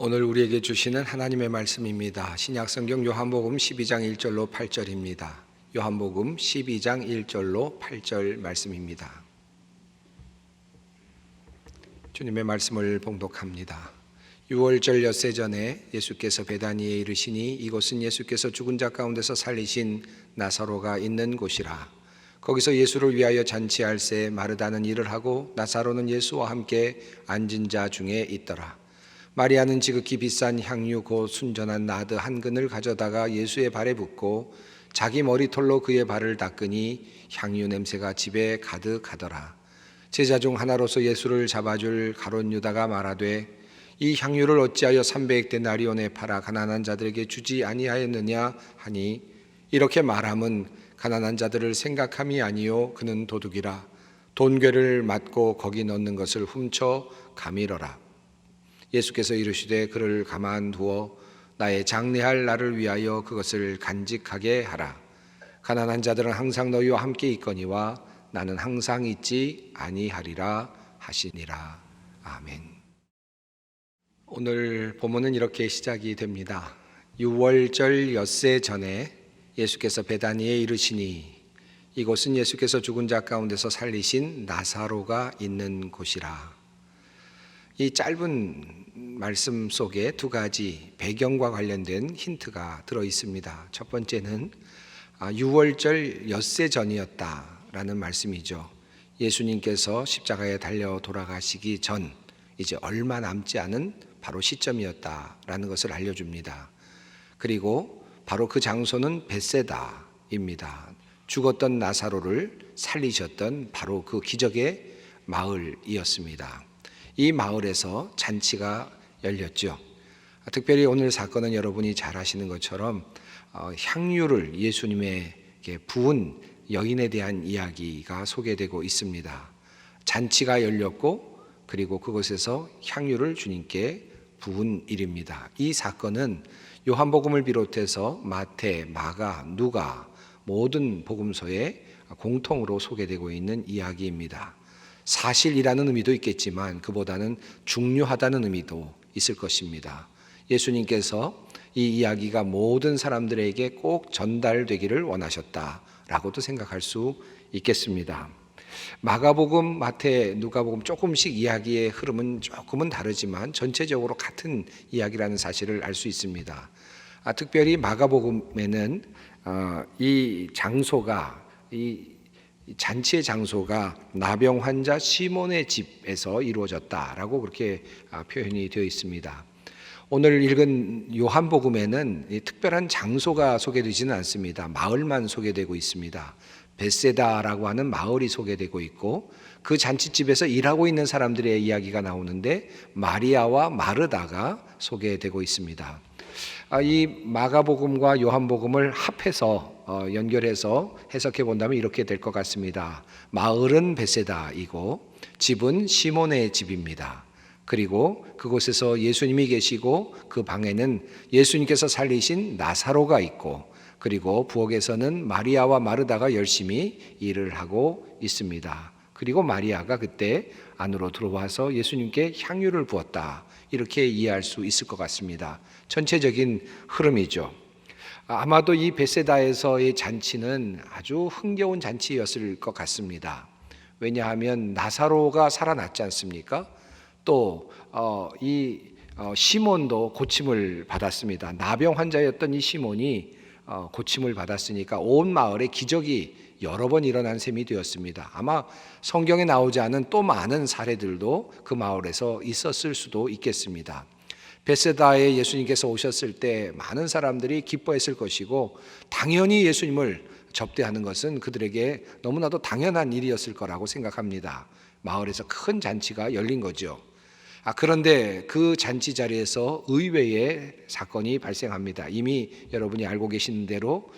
오늘 우리에게 주시는 하나님의 말씀입니다. 신약성경 요한복음 12장 1절로 8절입니다. 요한복음 12장 1절로 8절 말씀입니다. 주님의 말씀을 봉독합니다. 유월절 엿새 전에 예수께서 베다니에 이르시니 이곳은 예수께서 죽은 자 가운데서 살리신 나사로가 있는 곳이라. 거기서 예수를 위하여 잔치할새 마르다는 일을 하고 나사로는 예수와 함께 앉은 자 중에 있더라. 마리아는 지극히 비싼 향유 곧 순전한 나드 한 근을 가져다가 예수의 발에 붓고 자기 머리털로 그의 발을 닦으니 향유 냄새가 집에 가득하더라. 제자 중 하나로서 예수를 잡아줄 가룟 유다가 말하되 이 향유를 어찌하여 300데나리온에 팔아 가난한 자들에게 주지 아니하였느냐 하니 이렇게 말함은 가난한 자들을 생각함이 아니요 그는 도둑이라 돈괴를 맞고 거기 넣는 것을 훔쳐 가밀어라. 예수께서 이르시되 그를 가만두어 나의 장례할 날을 위하여 그것을 간직하게 하라. 가난한 자들은 항상 너희와 함께 있거니와 나는 항상 있지 아니하리라 하시니라. 아멘. 오늘 본문은 이렇게 시작이 됩니다. 유월절 엿새 전에 예수께서 베다니에 이르시니 이곳은 예수께서 죽은 자 가운데서 살리신 나사로가 있는 곳이라. 이 짧은 말씀 속에 두 가지 배경과 관련된 힌트가 들어 있습니다. 첫 번째는 유월절 엿새 전이었다라는 말씀이죠. 예수님께서 십자가에 달려 돌아가시기 전 이제 얼마 남지 않은 바로 시점이었다라는 것을 알려줍니다. 그리고 바로 그 장소는 벳세다입니다. 죽었던 나사로를 살리셨던 바로 그 기적의 마을이었습니다. 이 마을에서 잔치가 열렸죠. 특별히 오늘 사건은 여러분이 잘 아시는 것처럼 향유를 예수님에게 부은 여인에 대한 이야기가 소개되고 있습니다. 잔치가 열렸고 그리고 그곳에서 향유를 주님께 부은 일입니다. 이 사건은 요한복음을 비롯해서 마태, 마가, 누가 모든 복음서에 공통으로 소개되고 있는 이야기입니다. 사실이라는 의미도 있겠지만 그보다는 중요하다는 의미도 있을 것입니다. 예수님께서 이 이야기가 모든 사람들에게 꼭 전달되기를 원하셨다라고도 생각할 수 있겠습니다. 마가복음, 마태, 누가복음 조금씩 이야기의 흐름은 조금은 다르지만 전체적으로 같은 이야기라는 사실을 알 수 있습니다. 특별히 마가복음에는 이 장소가 이 잔치의 장소가 나병 환자 시몬의 집에서 이루어졌다라고 그렇게 표현이 되어 있습니다. 오늘 읽은 요한복음에는 특별한 장소가 소개되지는 않습니다. 마을만 소개되고 있습니다. 벳세다라고 하는 마을이 소개되고 있고 그 잔치집에서 일하고 있는 사람들의 이야기가 나오는데 마리아와 마르다가 소개되고 있습니다. 이 마가복음과 요한복음을 합해서 연결해서 해석해 본다면 이렇게 될 것 같습니다. 마을은 벳세다이고 집은 시몬의 집입니다. 그리고 그곳에서 예수님이 계시고 그 방에는 예수님께서 살리신 나사로가 있고 그리고 부엌에서는 마리아와 마르다가 열심히 일을 하고 있습니다. 그리고 마리아가 그때 안으로 들어와서 예수님께 향유를 부었다. 이렇게 이해할 수 있을 것 같습니다. 전체적인 흐름이죠. 아마도 이 벳세다에서의 잔치는 아주 흥겨운 잔치였을 것 같습니다. 왜냐하면 나사로가 살아났지 않습니까? 또 시몬도 고침을 받았습니다. 나병 환자였던 이 시몬이 고침을 받았으니까 온 마을에 기적이 여러 번 일어난 셈이 되었습니다. 아마 성경에 나오지 않은 또 많은 사례들도 그 마을에서 있었을 수도 있겠습니다. 벳세다에 예수님께서 오셨을 때 많은 사람들이 기뻐했을 것이고 당연히 예수님을 접대하는 것은 그들에게 너무나도 당연한 일이었을 거라고 생각합니다. 마을에서 큰 잔치가 열린 거죠. 그런데 그 잔치 자리에서 의외의 사건이 발생합니다. 이미 여러분이 알고 계시는 대로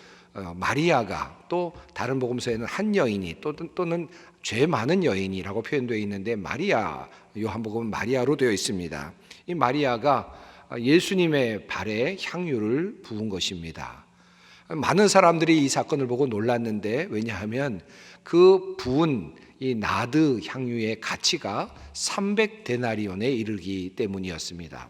마리아가 또 다른 복음서에는 한 여인이 또는 죄 많은 여인이라고 표현되어 있는데 마리아, 요한복음은 마리아로 되어 있습니다. 이 마리아가 예수님의 발에 향유를 부은 것입니다. 많은 사람들이 이 사건을 보고 놀랐는데 왜냐하면 그 부은 이 나드 향유의 가치가 300데나리온에 이르기 때문이었습니다.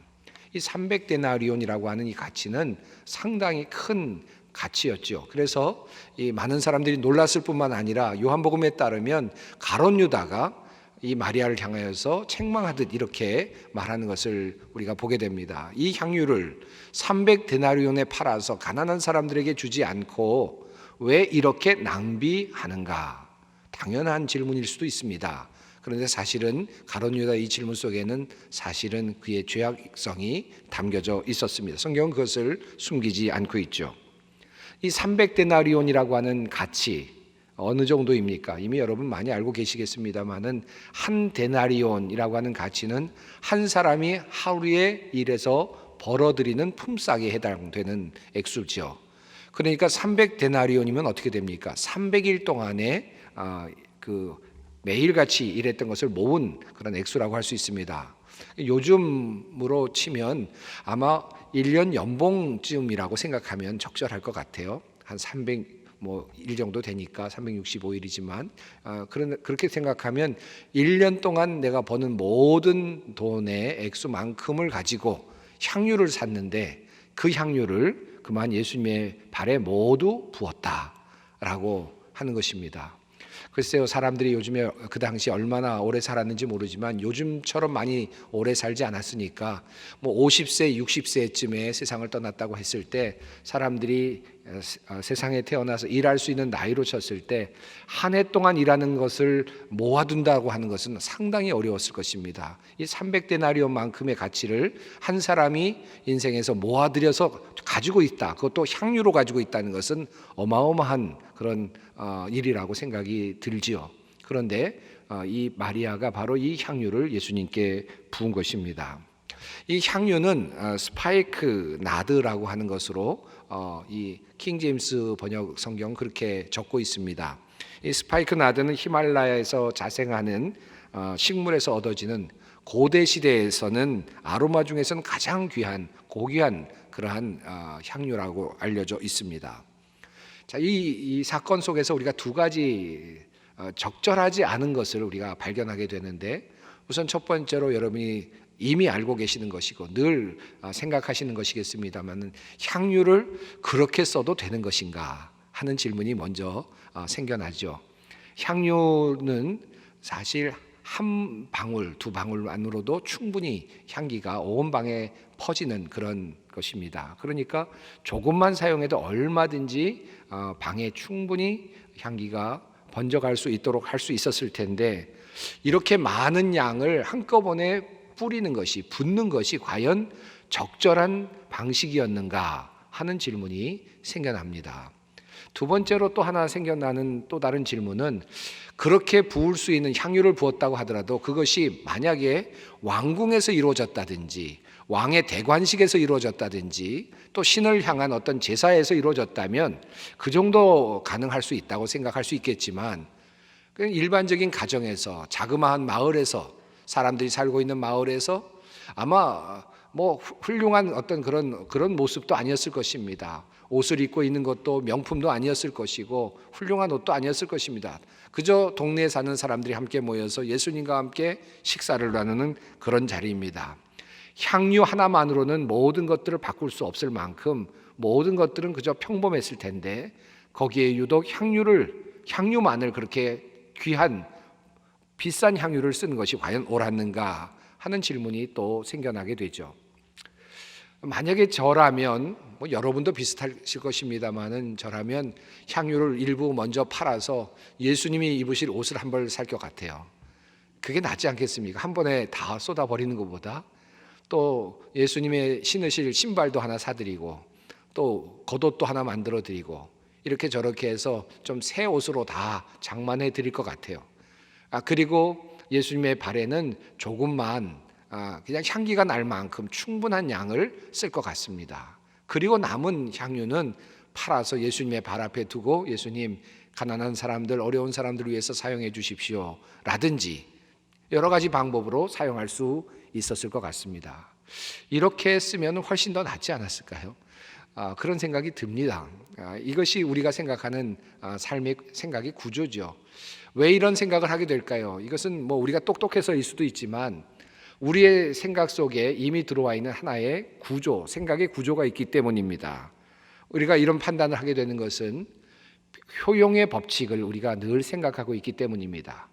이 300데나리온이라고 하는 이 가치는 상당히 큰 가치였죠. 그래서 이 많은 사람들이 놀랐을 뿐만 아니라 요한복음에 따르면 가룟 유다가 이 마리아를 향하여서 책망하듯 이렇게 말하는 것을 우리가 보게 됩니다. 이 향유를 300데나리온에 팔아서 가난한 사람들에게 주지 않고 왜 이렇게 낭비하는가? 당연한 질문일 수도 있습니다. 그런데 사실은 가룟 유다 이 질문 속에는 사실은 그의 죄악성이 담겨져 있었습니다. 성경은 그것을 숨기지 않고 있죠. 이 300데나리온이라고 하는 가치 어느 정도입니까? 이미 여러분 많이 알고 계시겠습니다만은 한 데나리온이라고 하는 가치는 한 사람이 하루에 일해서 벌어들이는 품삯에 해당되는 액수죠. 그러니까 300데나리온이면 어떻게 됩니까? 300일 동안에 매일같이 일했던 것을 모은 그런 액수라고 할 수 있습니다. 요즘으로 치면 아마 1년 연봉쯤이라고 생각하면 적절할 것 같아요. 한 300일 정도 되니까 365일이지만 그렇게 생각하면 1년 동안 내가 버는 모든 돈의 액수만큼을 가지고 향유를 샀는데 그 향유를 그만 예수님의 발에 모두 부었다라고 하는 것입니다. 글쎄요, 사람들이 요즘에 그 당시 얼마나 오래 살았는지 모르지만 요즘처럼 많이 오래 살지 않았으니까 50세, 60세쯤에 세상을 떠났다고 했을 때 사람들이 세상에 태어나서 일할 수 있는 나이로 쳤을 때 한 해 동안 일하는 것을 모아둔다고 하는 것은 상당히 어려웠을 것입니다. 이 300데나리온만큼의 가치를 한 사람이 인생에서 모아들여서 가지고 있다. 그것도 향유로 가지고 있다는 것은 어마어마한 그런 일이라고 생각이 들지요. 그런데 이 마리아가 바로 이 향유를 예수님께 부은 것입니다. 이 향유는 스파이크 나드라고 하는 것으로 이 킹 제임스 번역 성경 그렇게 적고 있습니다. 이 스파이크 나드는 히말라야에서 자생하는 식물에서 얻어지는 고대 시대에서는 아로마 중에서는 가장 귀한 고귀한 그러한 향유라고 알려져 있습니다. 자, 이 사건 속에서 우리가 두 가지 적절하지 않은 것을 우리가 발견하게 되는데, 우선 첫 번째로 여러분이 이미 알고 계시는 것이고 늘 생각하시는 것이겠습니다만, 향유를 그렇게 써도 되는 것인가 하는 질문이 먼저 생겨나죠. 향유는 사실 한 방울, 두 방울만으로도 충분히 향기가 온 방에 퍼지는 그런 것입니다. 그러니까 조금만 사용해도 얼마든지 방에 충분히 향기가 번져갈 수 있도록 할 수 있었을 텐데, 이렇게 많은 양을 한꺼번에 뿌리는 것이, 붓는 것이 과연 적절한 방식이었는가 하는 질문이 생겨납니다. 두 번째로 또 하나 생겨나는 또 다른 질문은, 그렇게 부을 수 있는 향유를 부었다고 하더라도 그것이 만약에 왕궁에서 이루어졌다든지 왕의 대관식에서 이루어졌다든지 또 신을 향한 어떤 제사에서 이루어졌다면 그 정도 가능할 수 있다고 생각할 수 있겠지만, 일반적인 가정에서, 자그마한 마을에서, 사람들이 살고 있는 마을에서 아마 훌륭한 어떤 그런 모습도 아니었을 것입니다. 옷을 입고 있는 것도 명품도 아니었을 것이고 훌륭한 옷도 아니었을 것입니다. 그저 동네에 사는 사람들이 함께 모여서 예수님과 함께 식사를 나누는 그런 자리입니다. 향유 하나만으로는 모든 것들을 바꿀 수 없을 만큼 모든 것들은 그저 평범했을 텐데, 거기에 유독 향유만을 그렇게 귀한 비싼 향유를 쓰는 것이 과연 옳았는가 하는 질문이 또 생겨나게 되죠. 만약에 저라면, 여러분도 비슷하실 것입니다만은, 저라면 향유를 일부 먼저 팔아서 예수님이 입으실 옷을 한 벌 살 것 같아요. 그게 낫지 않겠습니까? 한 번에 다 쏟아버리는 것보다. 또 예수님의 신으실 신발도 하나 사드리고 또 겉옷도 하나 만들어드리고 이렇게 저렇게 해서 좀 새 옷으로 다 장만해 드릴 것 같아요. 그리고 예수님의 발에는 조금만 그냥 향기가 날 만큼 충분한 양을 쓸 것 같습니다. 그리고 남은 향유는 팔아서 예수님의 발 앞에 두고, 예수님, 가난한 사람들, 어려운 사람들을 위해서 사용해 주십시오 라든지 여러 가지 방법으로 사용할 수 있었을 것 같습니다. 이렇게 쓰면 훨씬 더 낫지 않았을까요? 그런 생각이 듭니다. 이것이 우리가 생각하는 삶의 생각의 구조죠. 왜 이런 생각을 하게 될까요? 이것은 우리가 똑똑해서일 수도 있지만, 우리의 생각 속에 이미 들어와 있는 하나의 구조, 생각의 구조가 있기 때문입니다. 우리가 이런 판단을 하게 되는 것은 효용의 법칙을 우리가 늘 생각하고 있기 때문입니다.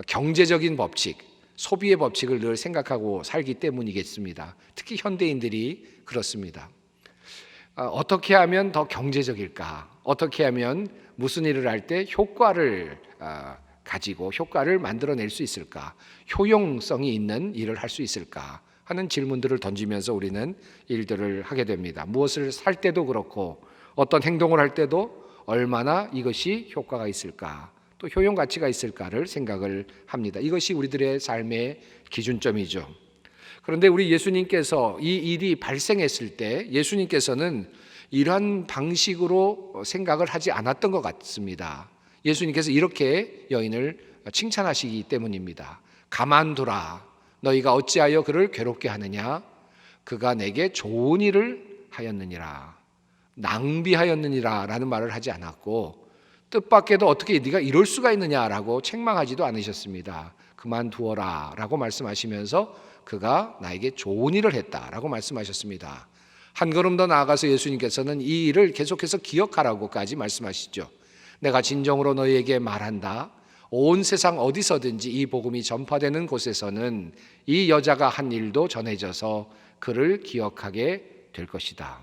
경제적인 법칙, 소비의 법칙을 늘 생각하고 살기 때문이겠습니다. 특히 현대인들이 그렇습니다. 어떻게 하면 더 경제적일까? 어떻게 하면 무슨 일을 할 때 효과를 가지고 효과를 만들어낼 수 있을까? 효용성이 있는 일을 할 수 있을까? 하는 질문들을 던지면서 우리는 일들을 하게 됩니다. 무엇을 살 때도 그렇고 어떤 행동을 할 때도 얼마나 이것이 효과가 있을까? 또 효용 가치가 있을까를 생각을 합니다. 이것이 우리들의 삶의 기준점이죠. 그런데 우리 예수님께서 이 일이 발생했을 때 예수님께서는 이러한 방식으로 생각을 하지 않았던 것 같습니다. 예수님께서 이렇게 여인을 칭찬하시기 때문입니다. 가만두라. 너희가 어찌하여 그를 괴롭게 하느냐? 그가 내게 좋은 일을 하였느니라. 낭비하였느니라 라는 말을 하지 않았고, 뜻밖에도 어떻게 네가 이럴 수가 있느냐라고 책망하지도 않으셨습니다. 그만두어라 라고 말씀하시면서 그가 나에게 좋은 일을 했다라고 말씀하셨습니다. 한 걸음 더 나아가서 예수님께서는 이 일을 계속해서 기억하라고까지 말씀하시죠. 내가 진정으로 너희에게 말한다. 온 세상 어디서든지 이 복음이 전파되는 곳에서는 이 여자가 한 일도 전해져서 그를 기억하게 될 것이다.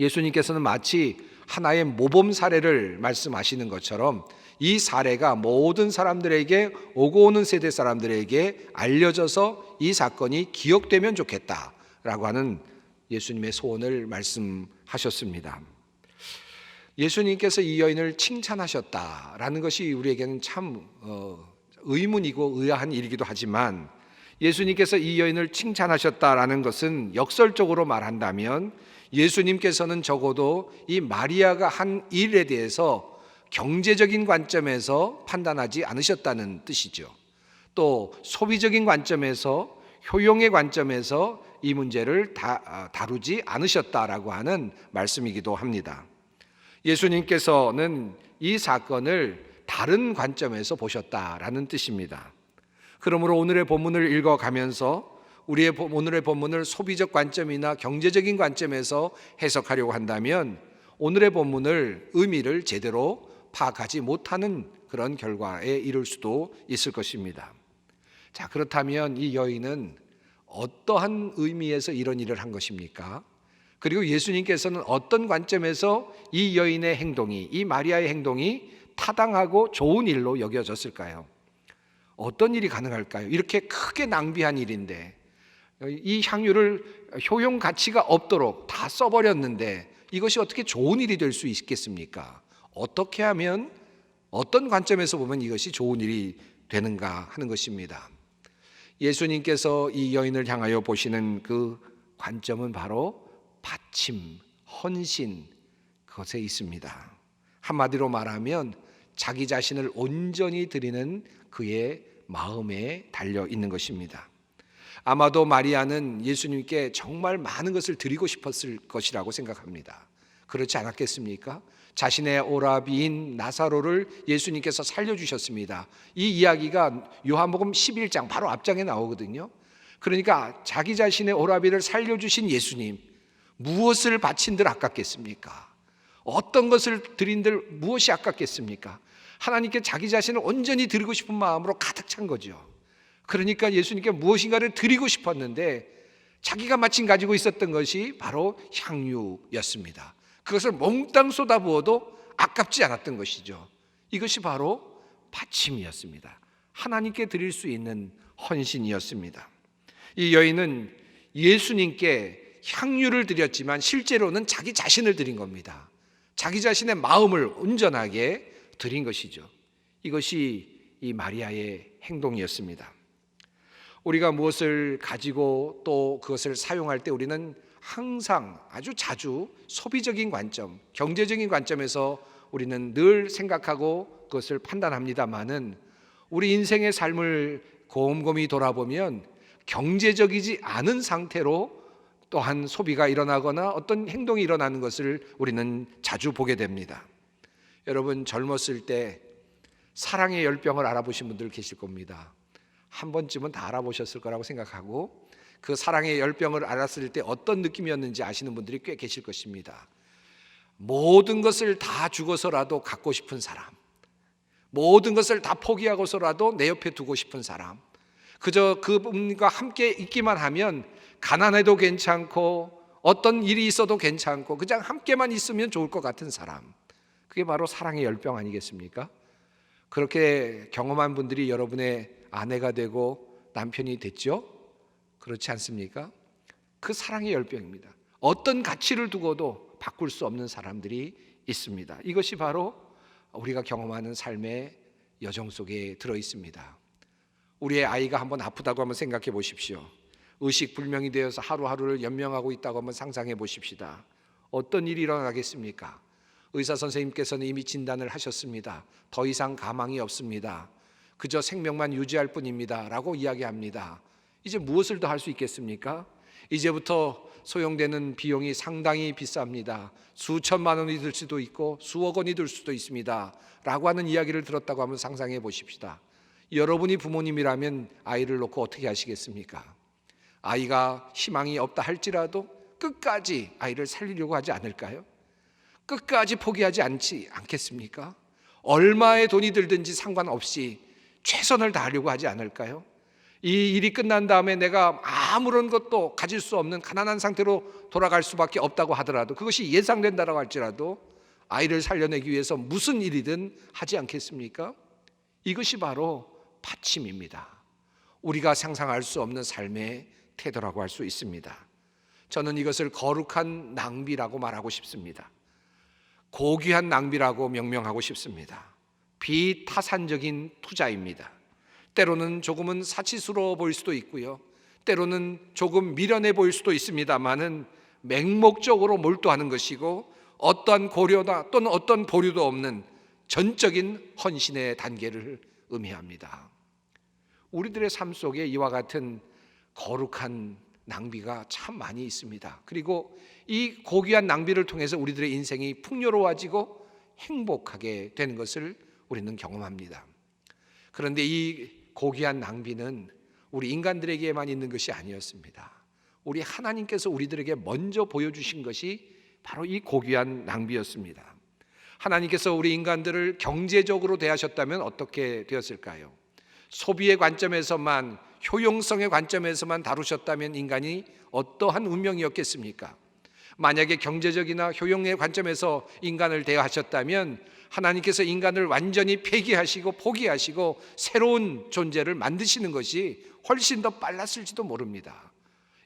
예수님께서는 마치 하나의 모범 사례를 말씀하시는 것처럼 이 사례가 모든 사람들에게, 오고 오는 세대 사람들에게 알려져서 이 사건이 기억되면 좋겠다라고 하는 예수님의 소원을 말씀하셨습니다. 예수님께서 이 여인을 칭찬하셨다라는 것이 우리에게는 참 의문이고 의아한 일이기도 하지만, 예수님께서 이 여인을 칭찬하셨다라는 것은 역설적으로 말한다면 예수님께서는 적어도 이 마리아가 한 일에 대해서 경제적인 관점에서 판단하지 않으셨다는 뜻이죠. 또 소비적인 관점에서, 효용의 관점에서 이 문제를 다루지 않으셨다라고 하는 말씀이기도 합니다. 예수님께서는 이 사건을 다른 관점에서 보셨다라는 뜻입니다. 그러므로 오늘의 본문을 읽어가면서 우리의 오늘의 본문을 소비적 관점이나 경제적인 관점에서 해석하려고 한다면 오늘의 본문을 의미를 제대로 파악하지 못하는 그런 결과에 이를 수도 있을 것입니다. 자, 그렇다면 이 여인은 어떠한 의미에서 이런 일을 한 것입니까? 그리고 예수님께서는 어떤 관점에서 이 여인의 행동이, 이 마리아의 행동이 타당하고 좋은 일로 여겨졌을까요? 어떤 일이 가능할까요? 이렇게 크게 낭비한 일인데, 이 향유를 효용 가치가 없도록 다 써버렸는데 이것이 어떻게 좋은 일이 될 수 있겠습니까? 어떻게 하면, 어떤 관점에서 보면 이것이 좋은 일이 되는가 하는 것입니다. 예수님께서 이 여인을 향하여 보시는 그 관점은 바로 바침, 헌신, 그것에 있습니다. 한마디로 말하면 자기 자신을 온전히 드리는 그의 마음에 달려 있는 것입니다. 아마도 마리아는 예수님께 정말 많은 것을 드리고 싶었을 것이라고 생각합니다. 그렇지 않았겠습니까? 자신의 오라비인 나사로를 예수님께서 살려주셨습니다. 이 이야기가 요한복음 11장 바로 앞장에 나오거든요. 그러니까 자기 자신의 오라비를 살려주신 예수님, 무엇을 바친들 아깝겠습니까? 어떤 것을 드린들 무엇이 아깝겠습니까? 하나님께 자기 자신을 온전히 드리고 싶은 마음으로 가득 찬 거죠. 그러니까 예수님께 무엇인가를 드리고 싶었는데 자기가 마침 가지고 있었던 것이 바로 향유였습니다. 그것을 몽땅 쏟아부어도 아깝지 않았던 것이죠. 이것이 바로 바침이었습니다. 하나님께 드릴 수 있는 헌신이었습니다. 이 여인은 예수님께 향유를 드렸지만 실제로는 자기 자신을 드린 겁니다. 자기 자신의 마음을 온전하게 드린 것이죠. 이것이 이 마리아의 행동이었습니다. 우리가 무엇을 가지고 또 그것을 사용할 때 우리는 항상 아주 자주 소비적인 관점, 경제적인 관점에서 우리는 늘 생각하고 그것을 판단합니다마는 우리 인생의 삶을 곰곰이 돌아보면 경제적이지 않은 상태로 또한 소비가 일어나거나 어떤 행동이 일어나는 것을 우리는 자주 보게 됩니다. 여러분, 젊었을 때 사랑의 열병을 알아보신 분들 계실 겁니다. 한 번쯤은 다 알아보셨을 거라고 생각하고 그 사랑의 열병을 알았을 때 어떤 느낌이었는지 아시는 분들이 꽤 계실 것입니다. 모든 것을 다 주고서라도 갖고 싶은 사람, 모든 것을 다 포기하고서라도 내 옆에 두고 싶은 사람, 그저 그분과 함께 있기만 하면 가난해도 괜찮고 어떤 일이 있어도 괜찮고 그냥 함께만 있으면 좋을 것 같은 사람, 그게 바로 사랑의 열병 아니겠습니까? 그렇게 경험한 분들이 여러분의 아내가 되고 남편이 됐죠? 그렇지 않습니까? 그 사랑의 열병입니다. 어떤 가치를 두고도 바꿀 수 없는 사람들이 있습니다. 이것이 바로 우리가 경험하는 삶의 여정 속에 들어 있습니다. 우리의 아이가 한번 아프다고 한번 생각해 보십시오. 의식불명이 되어서 하루하루를 연명하고 있다고 한번 상상해 보십시다. 어떤 일이 일어나겠습니까? 의사 선생님께서는 이미 진단을 하셨습니다. 더 이상 가망이 없습니다. 그저 생명만 유지할 뿐입니다 라고 이야기합니다. 이제 무엇을 더 할 수 있겠습니까? 이제부터 소용되는 비용이 상당히 비쌉니다. 수천만 원이 들 수도 있고 수억 원이 들 수도 있습니다 라고 하는 이야기를 들었다고 한번 상상해 보십시다. 여러분이 부모님이라면 아이를 놓고 어떻게 하시겠습니까? 아이가 희망이 없다 할지라도 끝까지 아이를 살리려고 하지 않을까요? 끝까지 포기하지 않겠습니까? 얼마의 돈이 들든지 상관없이 최선을 다하려고 하지 않을까요? 이 일이 끝난 다음에 내가 아무런 것도 가질 수 없는 가난한 상태로 돌아갈 수밖에 없다고 하더라도, 그것이 예상된다고 할지라도 아이를 살려내기 위해서 무슨 일이든 하지 않겠습니까? 이것이 바로 바침입니다. 우리가 상상할 수 없는 삶의 태도라고 할 수 있습니다. 저는 이것을 거룩한 낭비라고 말하고 싶습니다. 고귀한 낭비라고 명명하고 싶습니다. 비타산적인 투자입니다. 때로는 조금은 사치스러워 보일 수도 있고요, 때로는 조금 미련해 보일 수도 있습니다만은 맹목적으로 몰두하는 것이고 어떠한 고려나 또는 어떤 보류도 없는 전적인 헌신의 단계를 의미합니다. 우리들의 삶 속에 이와 같은 거룩한 낭비가 참 많이 있습니다. 그리고 이 고귀한 낭비를 통해서 우리들의 인생이 풍요로워지고 행복하게 되는 것을 우리는 경험합니다. 그런데 이 고귀한 낭비는 우리 인간들에게만 있는 것이 아니었습니다. 우리 하나님께서 우리들에게 먼저 보여주신 것이 바로 이 고귀한 낭비였습니다. 하나님께서 우리 인간들을 경제적으로 대하셨다면 어떻게 되었을까요? 소비의 관점에서만, 효용성의 관점에서만 다루셨다면 인간이 어떠한 운명이었겠습니까? 만약에 경제적이나 효용의 관점에서 인간을 대하셨다면 하나님께서 인간을 완전히 폐기하시고 포기하시고 새로운 존재를 만드시는 것이 훨씬 더 빨랐을지도 모릅니다.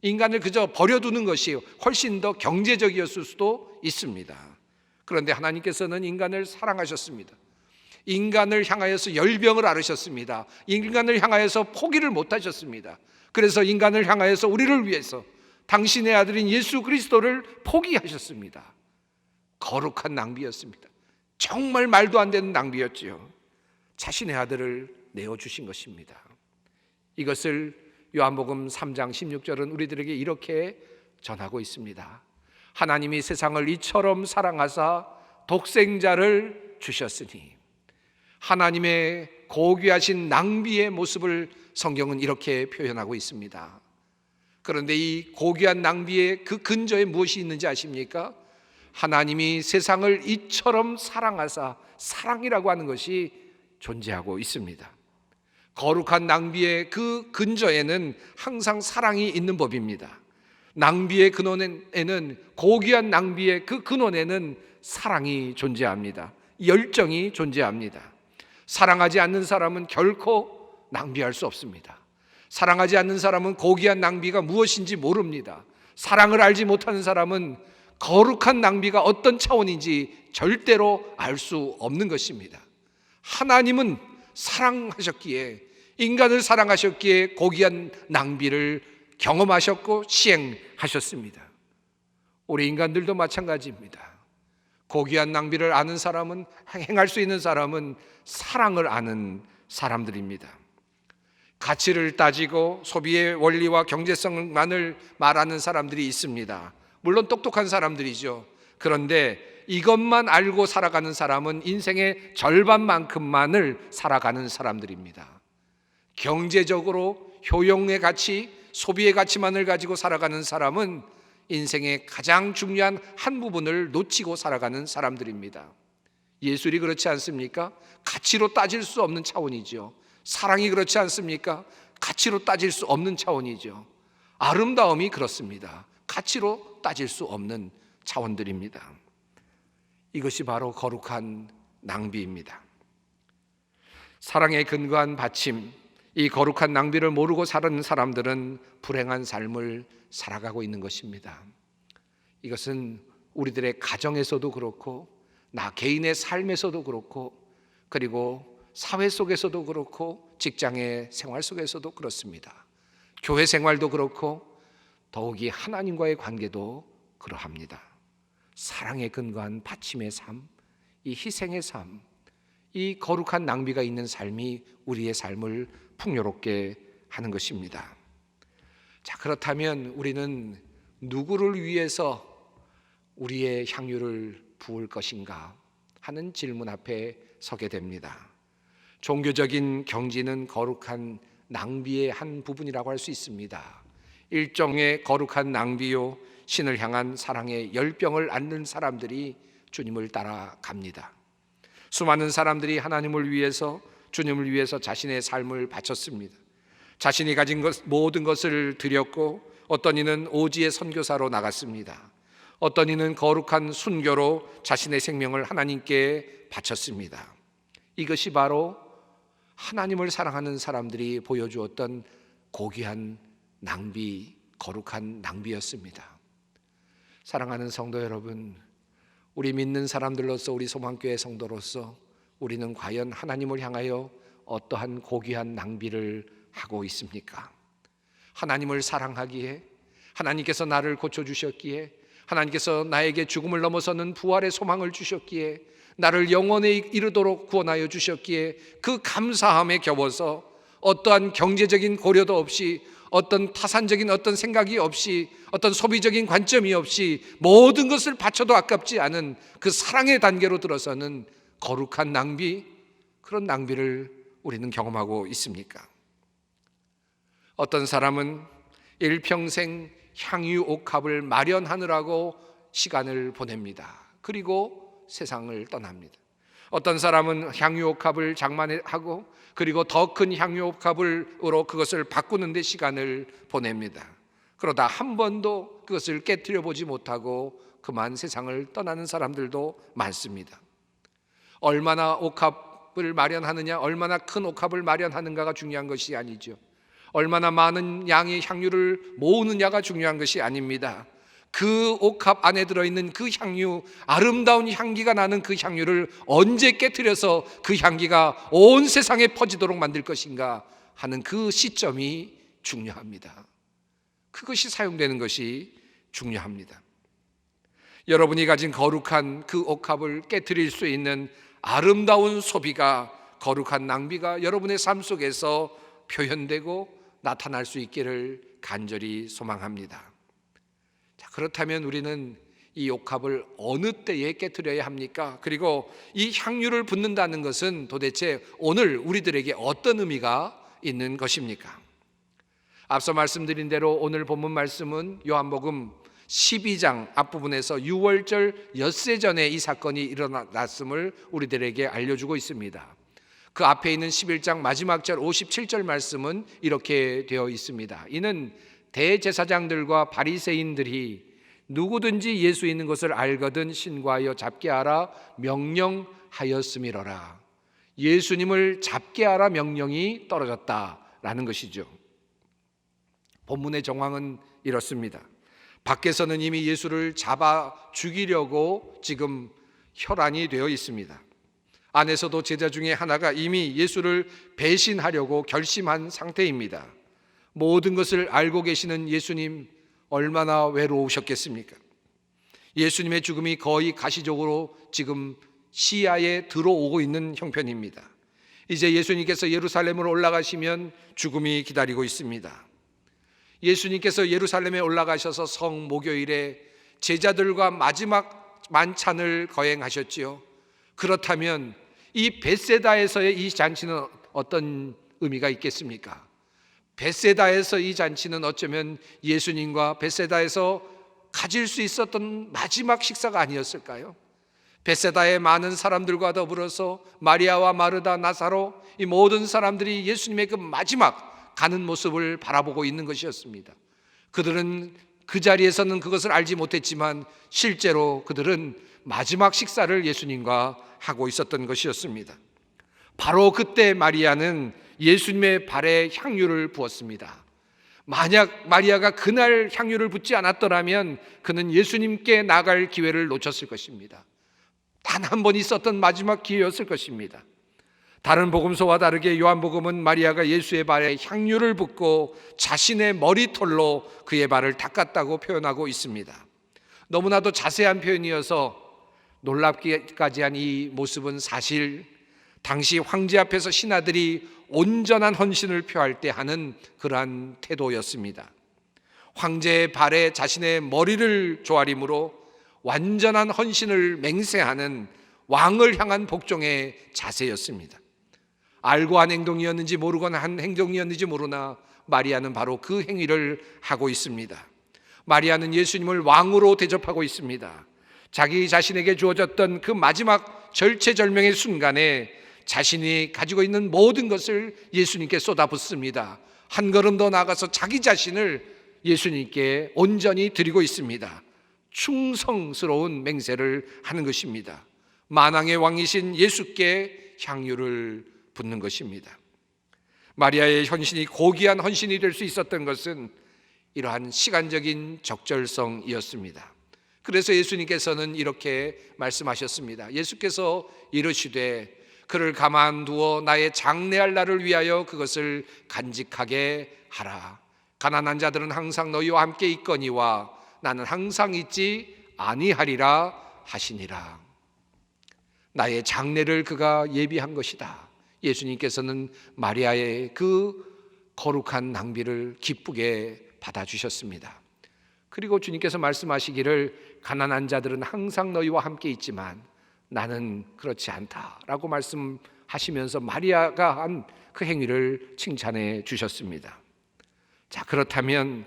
인간을 그저 버려두는 것이 훨씬 더 경제적이었을 수도 있습니다. 그런데 하나님께서는 인간을 사랑하셨습니다. 인간을 향하여서 열병을 앓으셨습니다. 인간을 향하여서 포기를 못하셨습니다. 그래서 인간을 향하여서 우리를 위해서 당신의 아들인 예수 그리스도를 포기하셨습니다. 거룩한 낭비였습니다. 정말 말도 안 되는 낭비였지요. 자신의 아들을 내어주신 것입니다. 이것을 요한복음 3장 16절은 우리들에게 이렇게 전하고 있습니다. 하나님이 세상을 이처럼 사랑하사 독생자를 주셨으니. 하나님의 고귀하신 낭비의 모습을 성경은 이렇게 표현하고 있습니다. 그런데 이 고귀한 낭비의 그 근저에 무엇이 있는지 아십니까? 하나님이 세상을 이처럼 사랑하사, 사랑이라고 하는 것이 존재하고 있습니다. 거룩한 낭비의 그 근저에는 항상 사랑이 있는 법입니다. 낭비의 근원에는, 고귀한 낭비의 그 근원에는 사랑이 존재합니다. 열정이 존재합니다. 사랑하지 않는 사람은 결코 낭비할 수 없습니다. 사랑하지 않는 사람은 고귀한 낭비가 무엇인지 모릅니다. 사랑을 알지 못하는 사람은 거룩한 낭비가 어떤 차원인지 절대로 알 수 없는 것입니다. 하나님은 사랑하셨기에, 인간을 사랑하셨기에 고귀한 낭비를 경험하셨고 시행하셨습니다. 우리 인간들도 마찬가지입니다. 고귀한 낭비를 아는 사람은, 행할 수 있는 사람은 사랑을 아는 사람들입니다. 가치를 따지고 소비의 원리와 경제성만을 말하는 사람들이 있습니다. 물론 똑똑한 사람들이죠. 그런데 이것만 알고 살아가는 사람은 인생의 절반만큼만을 살아가는 사람들입니다. 경제적으로 효용의 가치, 소비의 가치만을 가지고 살아가는 사람은 인생의 가장 중요한 한 부분을 놓치고 살아가는 사람들입니다. 예술이 그렇지 않습니까? 가치로 따질 수 없는 차원이죠. 사랑이 그렇지 않습니까? 가치로 따질 수 없는 차원이죠. 아름다움이 그렇습니다. 가치로 따질 수 없는 차원들입니다. 이것이 바로 거룩한 낭비입니다. 사랑에 근거한 받침, 이 거룩한 낭비를 모르고 사는 사람들은 불행한 삶을 살아가고 있는 것입니다. 이것은 우리들의 가정에서도 그렇고 나 개인의 삶에서도 그렇고 그리고 사회 속에서도 그렇고 직장의 생활 속에서도 그렇습니다. 교회 생활도 그렇고 더욱이 하나님과의 관계도 그러합니다. 사랑에 근거한 받침의 삶, 이 희생의 삶, 이 거룩한 낭비가 있는 삶이 우리의 삶을 풍요롭게 하는 것입니다. 자, 그렇다면 우리는 누구를 위해서 우리의 향유를 부을 것인가 하는 질문 앞에 서게 됩니다. 종교적인 경지는 거룩한 낭비의 한 부분이라고 할 수 있습니다. 일종의 거룩한 낭비요, 신을 향한 사랑의 열병을 안는 사람들이 주님을 따라갑니다. 수많은 사람들이 하나님을 위해서, 주님을 위해서 자신의 삶을 바쳤습니다. 자신이 가진 모든 것을 드렸고, 어떤 이는 오지의 선교사로 나갔습니다. 어떤 이는 거룩한 순교로 자신의 생명을 하나님께 바쳤습니다. 이것이 바로 하나님을 사랑하는 사람들이 보여주었던 고귀한 낭비, 거룩한 낭비였습니다. 사랑하는 성도 여러분, 우리 믿는 사람들로서, 우리 소망교회 성도로서 우리는 과연 하나님을 향하여 어떠한 고귀한 낭비를 하고 있습니까? 하나님을 사랑하기에, 하나님께서 나를 고쳐주셨기에, 하나님께서 나에게 죽음을 넘어서는 부활의 소망을 주셨기에, 나를 영원에 이르도록 구원하여 주셨기에 그 감사함에 겨워서 어떠한 경제적인 고려도 없이, 어떤 타산적인 어떤 생각이 없이, 어떤 소비적인 관점이 없이 모든 것을 바쳐도 아깝지 않은 그 사랑의 단계로 들어서는 거룩한 낭비, 그런 낭비를 우리는 경험하고 있습니까? 어떤 사람은 일평생 향유 옥합을 마련하느라고 시간을 보냅니다. 그리고 세상을 떠납니다. 어떤 사람은 향유 옥합을 장만하고 그리고 더 큰 향유 옥합으로 그것을 바꾸는 데 시간을 보냅니다. 그러다 한 번도 그것을 깨트려 보지 못하고 그만 세상을 떠나는 사람들도 많습니다. 얼마나 옥합을 마련하느냐, 얼마나 큰 옥합을 마련하는가가 중요한 것이 아니죠. 얼마나 많은 양의 향유를 모으느냐가 중요한 것이 아닙니다. 그 옥합 안에 들어있는 그 향유, 아름다운 향기가 나는 그 향유를 언제 깨트려서 그 향기가 온 세상에 퍼지도록 만들 것인가 하는 그 시점이 중요합니다. 그것이 사용되는 것이 중요합니다. 여러분이 가진 거룩한 그 옥합을 깨트릴 수 있는 아름다운 소비가, 거룩한 낭비가 여러분의 삶 속에서 표현되고 나타날 수 있기를 간절히 소망합니다. 자, 그렇다면 우리는 이 옥합을 어느 때에 깨트려야 합니까? 그리고 이 향유를 붓는다는 것은 도대체 오늘 우리들에게 어떤 의미가 있는 것입니까? 앞서 말씀드린 대로 오늘 본문 말씀은 요한복음 12장 앞부분에서 유월절 엿새 전에 이 사건이 일어났음을 우리들에게 알려주고 있습니다. 그 앞에 있는 11장 마지막 절 57절 말씀은 이렇게 되어 있습니다. 이는 대제사장들과 바리새인들이 누구든지 예수 있는 것을 알거든 신고하여 잡게 하라 명령하였음이로라. 예수님을 잡게 하라 명령이 떨어졌다라는 것이죠. 본문의 정황은 이렇습니다. 밖에서는 이미 예수를 잡아 죽이려고 지금 혈안이 되어 있습니다. 안에서도 제자 중에 하나가 이미 예수를 배신하려고 결심한 상태입니다. 모든 것을 알고 계시는 예수님, 얼마나 외로우셨겠습니까? 예수님의 죽음이 거의 가시적으로 지금 시야에 들어오고 있는 형편입니다. 이제 예수님께서 예루살렘으로 올라가시면 죽음이 기다리고 있습니다. 예수님께서 예루살렘에 올라가셔서 성 목요일에 제자들과 마지막 만찬을 거행하셨지요. 그렇다면 이 벳세다에서의 이 잔치는 어떤 의미가 있겠습니까? 벳세다에서 이 잔치는 어쩌면 예수님과 벳세다에서 가질 수 있었던 마지막 식사가 아니었을까요? 벳세다의 많은 사람들과 더불어서 마리아와 마르다, 나사로, 이 모든 사람들이 예수님의 그 마지막 가는 모습을 바라보고 있는 것이었습니다. 그들은 그 자리에서는 그것을 알지 못했지만 실제로 그들은 마지막 식사를 예수님과 하고 있었던 것이었습니다. 바로 그때 마리아는 예수님의 발에 향유를 부었습니다. 만약 마리아가 그날 향유를 붓지 않았더라면 그는 예수님께 나갈 기회를 놓쳤을 것입니다. 단 한 번 있었던 마지막 기회였을 것입니다. 다른 복음서와 다르게 요한복음은 마리아가 예수의 발에 향유를 붓고 자신의 머리털로 그의 발을 닦았다고 표현하고 있습니다. 너무나도 자세한 표현이어서 놀랍기까지 한 이 모습은 사실 당시 황제 앞에서 신하들이 온전한 헌신을 표할 때 하는 그러한 태도였습니다. 황제의 발에 자신의 머리를 조아림으로 완전한 헌신을 맹세하는 왕을 향한 복종의 자세였습니다. 알고 한 행동이었는지 모르거나 한 행동이었는지 모르나 마리아는 바로 그 행위를 하고 있습니다. 마리아는 예수님을 왕으로 대접하고 있습니다. 자기 자신에게 주어졌던 그 마지막 절체절명의 순간에 자신이 가지고 있는 모든 것을 예수님께 쏟아붓습니다. 한 걸음 더 나아가서 자기 자신을 예수님께 온전히 드리고 있습니다. 충성스러운 맹세를 하는 것입니다. 만왕의 왕이신 예수께 향유를 붓는 것입니다. 마리아의 헌신이 고귀한 헌신이 될 수 있었던 것은 이러한 시간적인 적절성이었습니다. 그래서 예수님께서는 이렇게 말씀하셨습니다. 예수께서 이르시되 그를 가만두어 나의 장래할 날을 위하여 그것을 간직하게 하라. 가난한 자들은 항상 너희와 함께 있거니와 나는 항상 있지 아니하리라 하시니라. 나의 장래를 그가 예비한 것이다. 예수님께서는 마리아의 그 거룩한 낭비를 기쁘게 받아주셨습니다. 그리고 주님께서 말씀하시기를 가난한 자들은 항상 너희와 함께 있지만 나는 그렇지 않다라고 말씀하시면서 마리아가 한 그 행위를 칭찬해 주셨습니다. 자, 그렇다면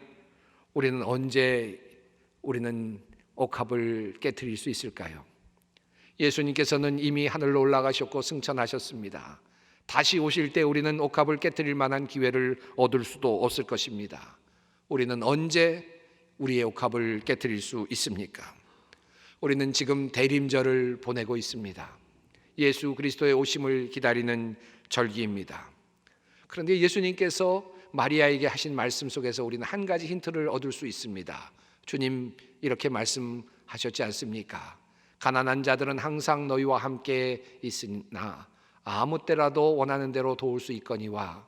우리는 언제 옥합을 깨트릴 수 있을까요? 예수님께서는 이미 하늘로 올라가셨고 승천하셨습니다. 다시 오실 때 우리는 옥합을 깨트릴 만한 기회를 얻을 수도 없을 것입니다. 우리는 언제 우리의 옥합을 깨트릴 수 있습니까? 우리는 지금 대림절을 보내고 있습니다. 예수 그리스도의 오심을 기다리는 절기입니다. 그런데 예수님께서 마리아에게 하신 말씀 속에서 우리는 한 가지 힌트를 얻을 수 있습니다. 주님 이렇게 말씀하셨지 않습니까? 가난한 자들은 항상 너희와 함께 있으나 아무 때라도 원하는 대로 도울 수 있거니와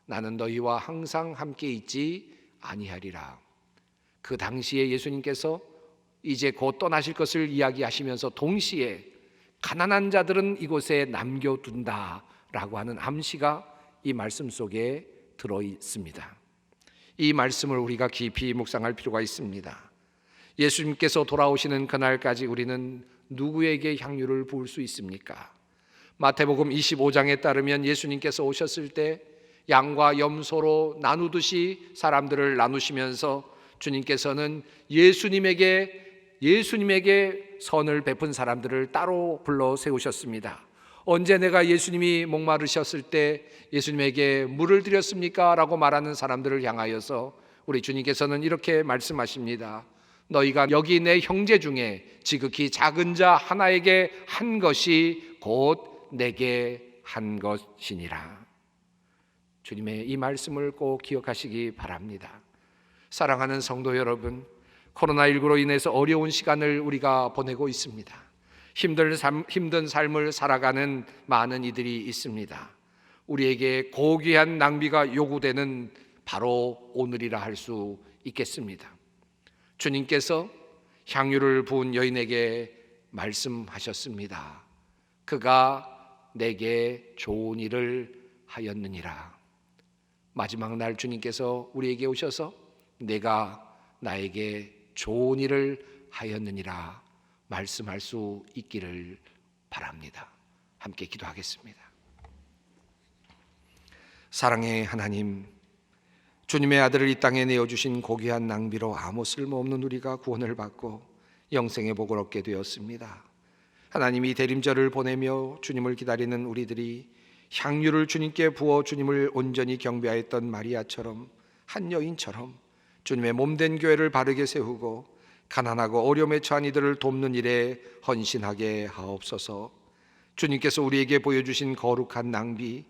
나는 너희와 항상 함께 있지 아니하리라. 그 당시에 예수님께서 이제 곧 떠나실 것을 이야기하시면서 동시에 가난한 자들은 이곳에 남겨둔다라고 하는 암시가 이 말씀 속에 들어 있습니다. 이 말씀을 우리가 깊이 묵상할 필요가 있습니다. 예수님께서 돌아오시는 그날까지 우리는 누구에게 향유를 부을 수 있습니까? 마태복음 25장에 따르면 예수님께서 오셨을 때 양과 염소로 나누듯이 사람들을 나누시면서 주님께서는 예수님에게 선을 베푼 사람들을 따로 불러 세우셨습니다. 언제 내가 예수님이 목마르셨을 때 예수님에게 물을 드렸습니까? 라고 말하는 사람들을 향하여서 우리 주님께서는 이렇게 말씀하십니다. 너희가 여기 내 형제 중에 지극히 작은 자 하나에게 한 것이 곧 내게 한 것이니라. 주님의 이 말씀을 꼭 기억하시기 바랍니다. 사랑하는 성도 여러분, 코로나19로 인해서 어려운 시간을 우리가 보내고 있습니다. 힘든 삶을 살아가는 많은 이들이 있습니다. 우리에게 고귀한 낭비가 요구되는 바로 오늘이라 할 수 있겠습니다. 주님께서 향유를 부은 여인에게 말씀하셨습니다. 그가 내게 좋은 일을 하였느니라. 마지막 날 주님께서 우리에게 오셔서 내가 나에게 좋은 일을 하였느니라 말씀할 수 있기를 바랍니다. 함께 기도하겠습니다. 사랑의 하나님, 주님의 아들을 이 땅에 내어주신 고귀한 낭비로 아무 쓸모없는 우리가 구원을 받고 영생의 복을 얻게 되었습니다. 하나님이 대림절을 보내며 주님을 기다리는 우리들이 향유를 주님께 부어 주님을 온전히 경배하였던 마리아처럼, 한 여인처럼 주님의 몸된 교회를 바르게 세우고 가난하고 어려움에 처한 이들을 돕는 일에 헌신하게 하옵소서. 주님께서 우리에게 보여주신 거룩한 낭비,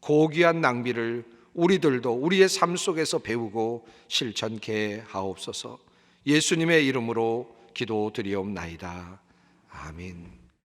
고귀한 낭비를 우리들도 우리의 삶 속에서 배우고 실천케 하옵소서. 예수님의 이름으로 기도드리옵나이다. 아멘.